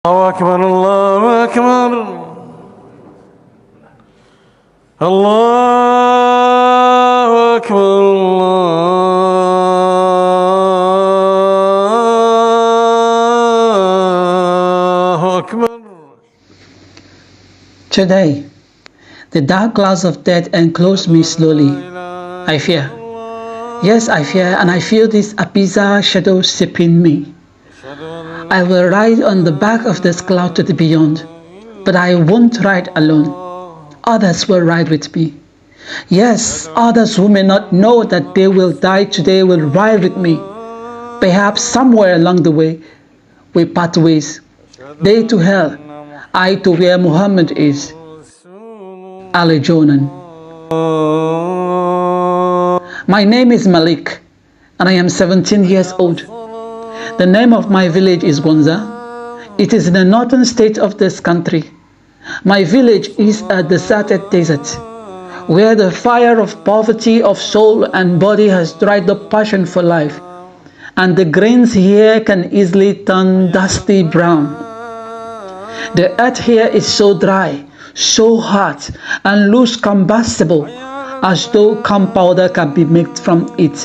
الله أكبر الله أكبر الله أكبر الله أكبر. Today, the dark clouds of death enclose me slowly. I fear. Yes, I fear, and I feel this abyssal shadow sipping me. I will ride on the back of this cloud to the beyond, but I won't ride alone. Others will ride with me. Yes, others who may not know that they will die today will ride with me. Perhaps somewhere along the way, we part ways. They to hell, I to where Muhammad is. Ali Jonan. My name is Malik, and I am 17 years old. The name of my village is Gonza. It is in the northern state of this country. My village is a deserted desert, where the fire of poverty of soul and body has dried the passion for life, and the grains here can easily turn dusty brown. The earth here is so dry, so hot, and loose combustible, as though gunpowder can be made from it.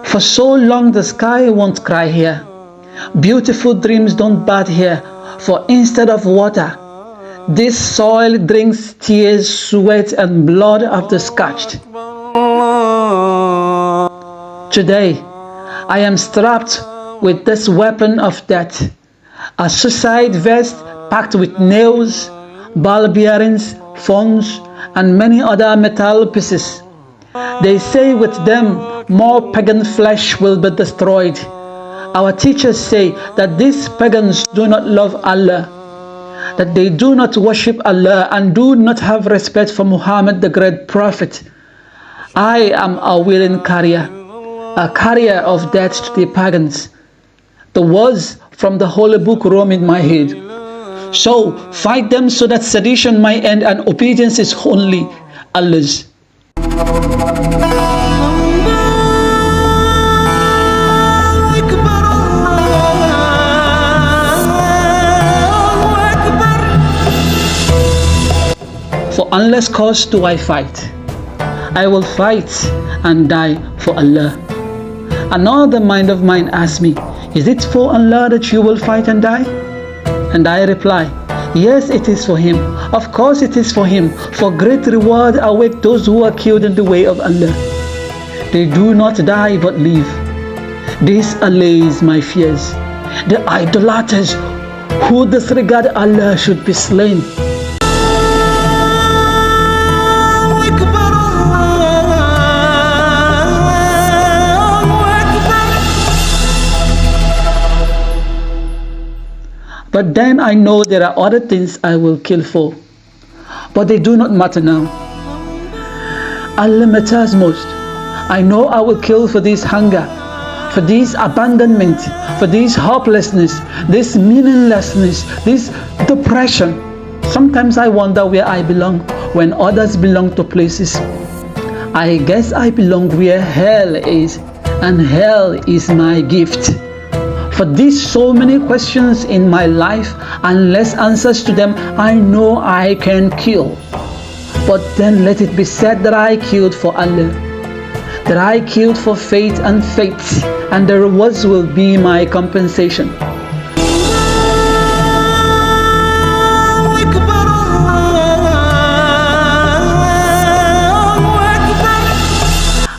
For so long the sky won't cry here. Beautiful dreams don't bud here, for instead of water, this soil drinks tears, sweat, and blood of the scorched. Today, I am strapped with this weapon of death, a suicide vest packed with nails, ball bearings, phones, and many other metal pieces. They say with them more pagan flesh will be destroyed. Our teachers say that these pagans do not love Allah, that they do not worship Allah and do not have respect for Muhammad the great prophet. I am a willing carrier, a carrier of death to the pagans. The words from the holy book roam in my head. So fight them so that sedition might end and obedience is only Allah's. For unless cause do I fight. I will fight and die for Allah. Another mind of mine asks me, is it for Allah that you will fight and die? And I reply, yes, it is for Him. Of course it is for Him. For great reward await those who are killed in the way of Allah. They do not die but live. This allays my fears. The idolaters who disregard Allah should be slain. But then I know there are other things I will kill for. But they do not matter now. Allah matters most. I know I will kill for this hunger, for this abandonment, for this hopelessness, this meaninglessness, this depression. Sometimes I wonder where I belong when others belong to places. I guess I belong where hell is, and hell is my gift. For these so many questions in my life, unless answers to them, I know I can kill. But then let it be said that I killed for Allah, that I killed for faith and faith, and the rewards will be my compensation.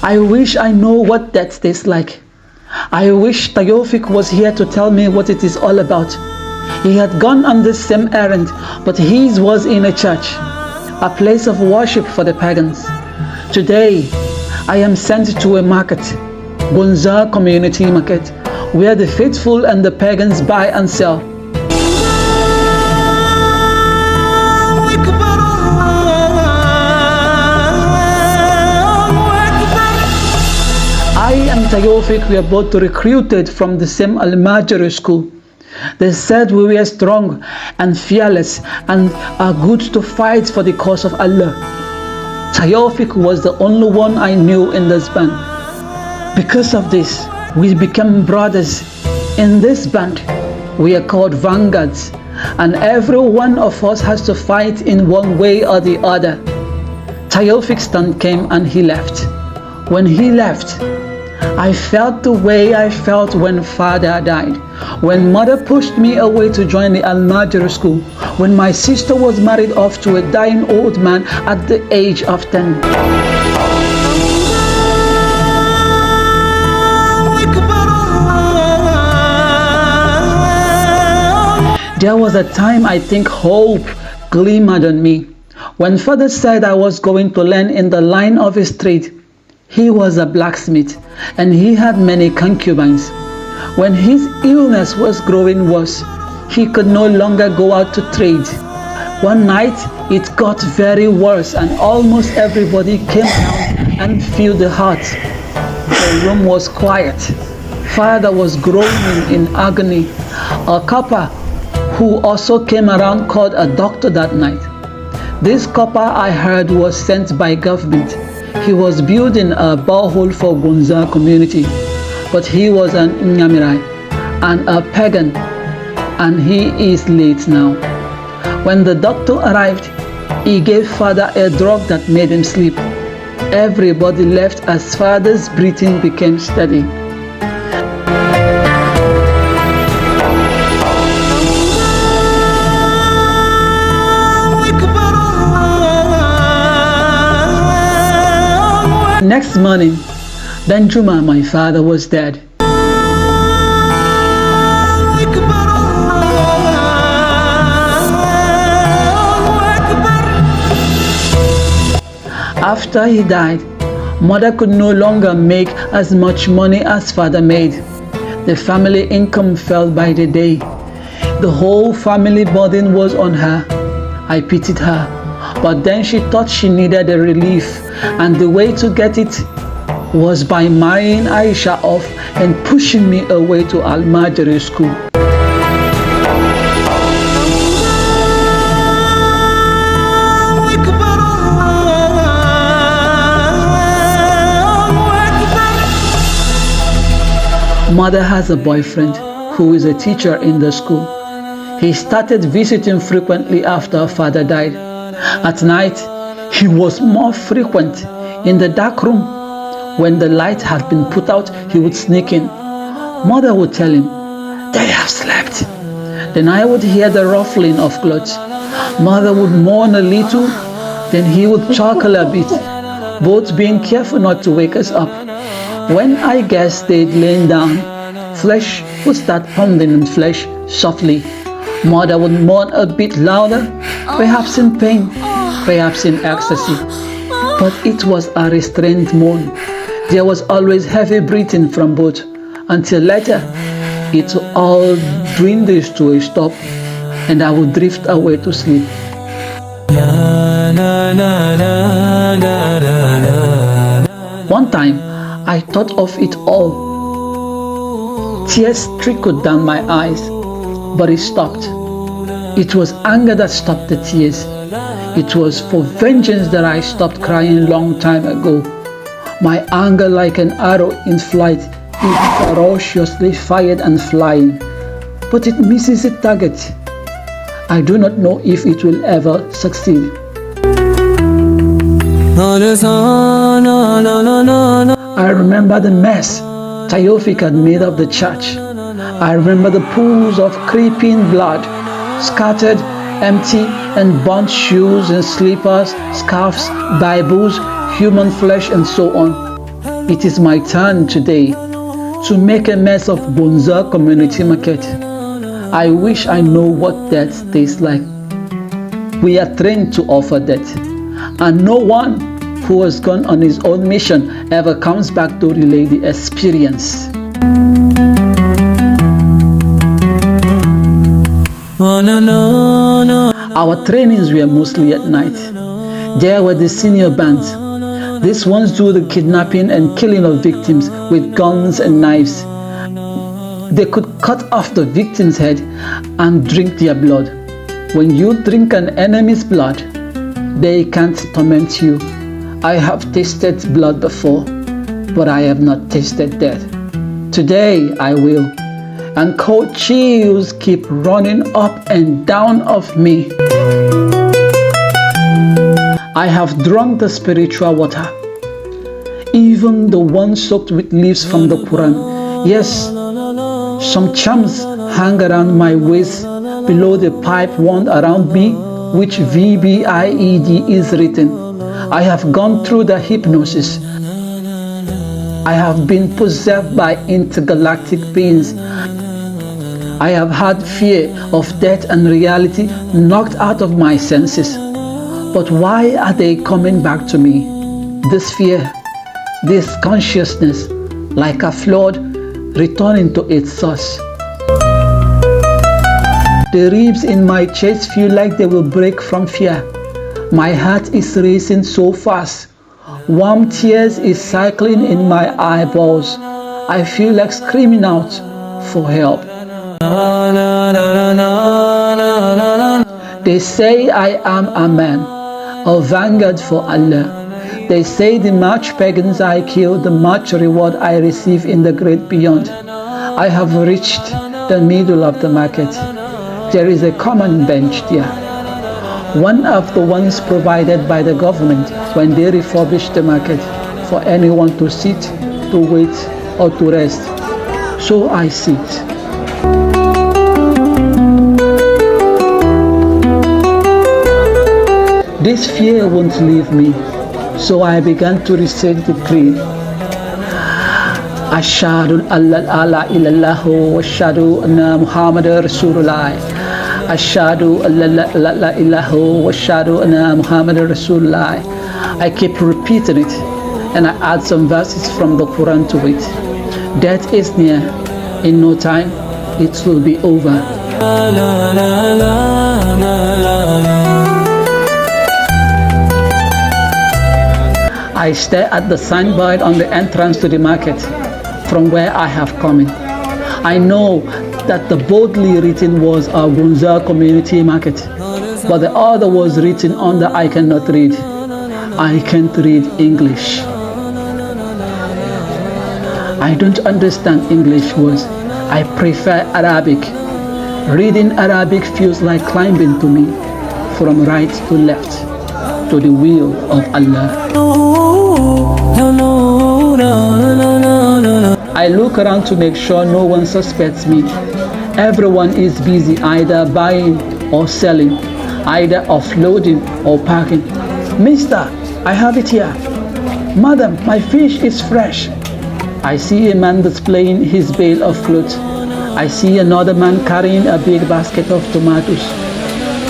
I wish I know what that tastes like. I wish Tayofik was here to tell me what it is all about. He had gone on this same errand, but his was in a church, a place of worship for the pagans. Today, I am sent to a market, Gonza Community Market, where the faithful and the pagans buy and sell. I and Tayofik were both recruited from the same Al-Majri school. They said we were strong and fearless and are good to fight for the cause of Allah. Tayofik was the only one I knew in this band. Because of this, we became brothers In this band, we are called vanguards, and every one of us has to fight in one way or the other. Taofiq's turn came and he left. When he left, I felt the way I felt when father died, when mother pushed me away to join the Al-Majri school, when my sister was married off to a dying old man at the age of 10. There was a time I think hope glimmered on me. When father said I was going to learn in the line of his trade, he was a blacksmith and he had many concubines. When his illness was growing worse, he could no longer go out to trade. One night it got very worse and almost everybody came out and filled the hut. The room was quiet. Father was groaning in agony. A copper who also came around called a doctor that night. This copper I heard was sent by government. He was building a borehole for Gunza community, but he was an Nyamirai and a pagan, and he is late now. When the doctor arrived, he gave father a drug that made him sleep. Everybody left as father's breathing became steady. Next morning, Danjuma, my father, was dead. After he died, mother could no longer make as much money as father made. The family income fell by the day. The whole family burden was on her. I pitied her, but then she thought she needed a relief, and the way to get it was by marrying Aisha off and pushing me away to Al-Majri school. Mother has a boyfriend who is a teacher in the school. He started visiting frequently after father died. At night, he was more frequent. In the dark room, when the light had been put out, he would sneak in. Mother would tell him, "They have slept." Then I would hear the ruffling of clothes. Mother would mourn a little, then he would chuckle a bit, both being careful not to wake us up. When I guessed they'd lain down, flesh would start pounding on flesh softly. Mother would mourn a bit louder, perhaps in pain, perhaps in ecstasy, but it was a restrained moan. There was always heavy breathing from both, until later it all dwindles to a stop, and I would drift away to sleep. One time, I thought of it all. Tears trickled down my eyes, but it stopped. It was anger that stopped the tears. It was for vengeance that I stopped crying long time ago. My anger, like an arrow in flight, is ferociously fired and flying, but it misses its target. I do not know if it will ever succeed. I remember the mess Taofiq had made of the church. I remember the pools of creeping blood, scattered, empty and burnt shoes and slippers, scarves, Bibles, human flesh and so on. It is my turn today to make a mess of Bunza Community Market. I wish I know what that tastes like. We are trained to offer that, and no one who has gone on his own mission ever comes back to relay the experience. Our trainings were mostly at night. There were the senior bands. These ones do the kidnapping and killing of victims with guns and knives. They could cut off the victim's head and drink their blood. When you drink an enemy's blood, they can't torment you. I have tasted blood before, but I have not tasted death. Today I will, and cold chills keep running up and down of me. I have drunk the spiritual water, even the one soaked with leaves from the Quran. Yes, some charms hang around my waist below the pipe worn around me, which VBIED is written. I have gone through the hypnosis. I have been possessed by intergalactic beings. I have had fear of death and reality knocked out of my senses. But why are they coming back to me? This fear, this consciousness, like a flood returning to its source. The ribs in my chest feel like they will break from fear. My heart is racing so fast. Warm tears is cycling in my eyeballs. I feel like screaming out for help. They say I am a man, a vanguard for Allah. They say the much pagans I kill, the much reward I receive in the great beyond. I have reached the middle of the market. There is a common bench there, one of the ones provided by the government when they refurbish the market for anyone to sit, to wait, or to rest. So I sit. This fear won't leave me, so I began to recite the creed. Ashhadu an la ilaha illallah wa ashhadu anna Muhammadar Rasulullah. Ashhadu an la ilaha wa ashhadu anna Muhammadar Rasulullah. I keep repeating it, and I add some verses from the Quran to it. Death is near. In no time, it will be over. I stare at the signboard on the entrance to the market from where I have come in. I know that the boldly written was our Gunza Community Market, but the other was written under I cannot read. I can't read English. I don't understand English words. I prefer Arabic. Reading Arabic feels like climbing to me from right to left to the will of Allah. I look around to make sure no one suspects me. Everyone is busy either buying or selling, either offloading or packing. Mister, I have it here. Madam, my fish is fresh. I see a man displaying his bale of clothes. I see another man carrying a big basket of tomatoes.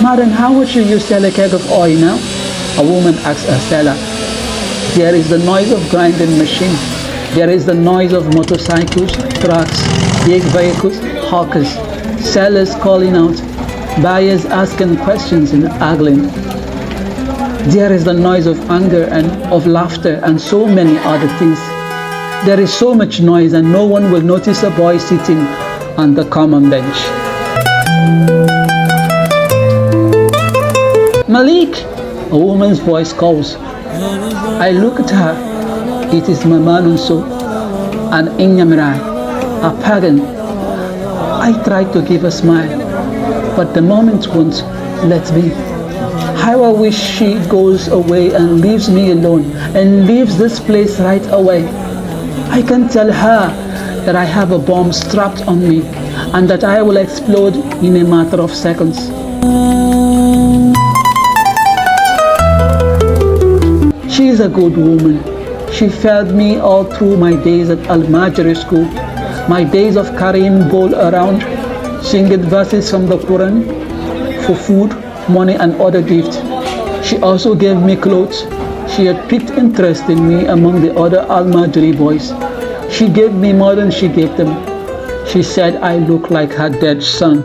Madam, how much do you sell a keg of oil now? A woman asks a seller. There is the noise of grinding machines. There is the noise of motorcycles, trucks, big vehicles, hawkers, sellers calling out, buyers asking questions and haggling. There is the noise of anger and of laughter and so many other things. There is so much noise and no one will notice a boy sitting on the common bench. Malik, a woman's voice calls. I look at her. It is Mama Nunso, an Inyamrai, a pagan. I try to give a smile, but the moment won't let me. How I wish she goes away and leaves me alone and leaves this place right away. I can tell her that I have a bomb strapped on me and that I will explode in a matter of seconds. She is a good woman. She fed me all through my days at Al-Majri school, my days of carrying bowl around, singing verses from the Quran for food, money and other gifts. She also gave me clothes. She had picked interest in me among the other Al-Majri boys. She gave me more than she gave them. She said I look like her dead son.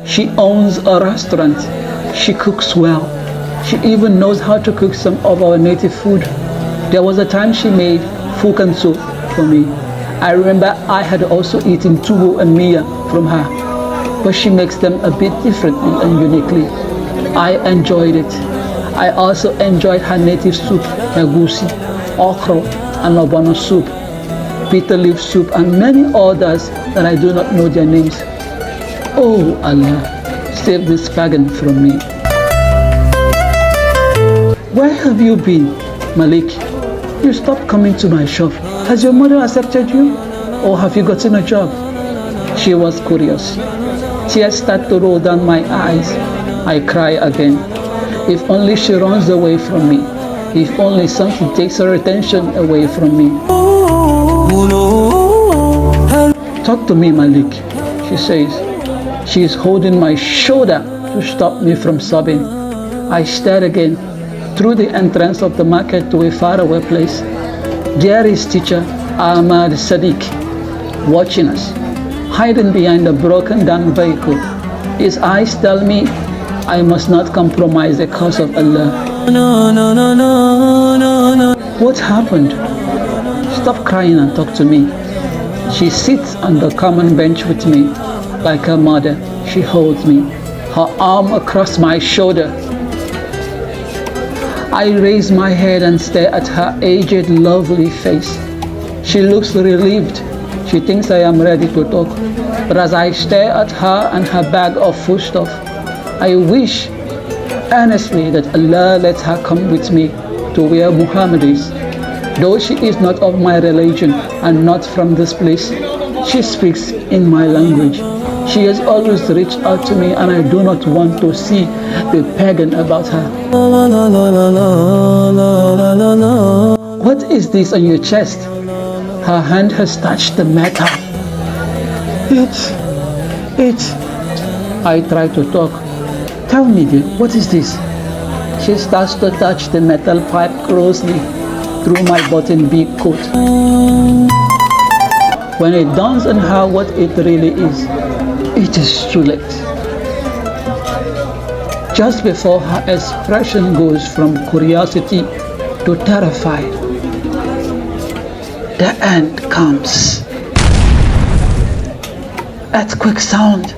She owns a restaurant. She cooks well. She even knows how to cook some of our native food. There was a time she made fukan soup for me. I remember I had also eaten tubu and miya from her, but she makes them a bit differently and uniquely. I enjoyed it. I also enjoyed her native soup, egusi, okra, and obono soup. bitter leaf soup, and many others that I do not know their names. Oh Allah, save this pagan from me. Where have you been, Malik? You stopped coming to my shop. Has your mother accepted you? Or have you gotten a job? She was curious. Tears start to roll down my eyes. I cry again. If only she runs away from me. If only something takes her attention away from me. Talk to me, Malik, she says. She is holding my shoulder to stop me from sobbing. I stare again through the entrance of the market to a faraway place. There is teacher Ahmad Sadiq watching us, hiding behind a broken down vehicle. His eyes tell me I must not compromise the cause of Allah. What happened? Stop crying and talk to me. She sits on the common bench with me. Like her mother, she holds me, her arm across my shoulder. I raise my head and stare at her aged, lovely face. She looks relieved. She thinks I am ready to talk. But as I stare at her and her bag of foodstuff, I wish earnestly that Allah lets her come with me to where Muhammad is. Though she is not of my religion and not from this place, she speaks in my language. She has always reached out to me, and I do not want to see the pagan about her. What is this on your chest? Her hand has touched the metal. I try to talk. Tell me, dear, what is this? She starts to touch the metal pipe closely through my button-big coat. When it dawns on her what it really is, it is too late. Just before her expression goes from curiosity to terrified, the end comes. Earthquake sound.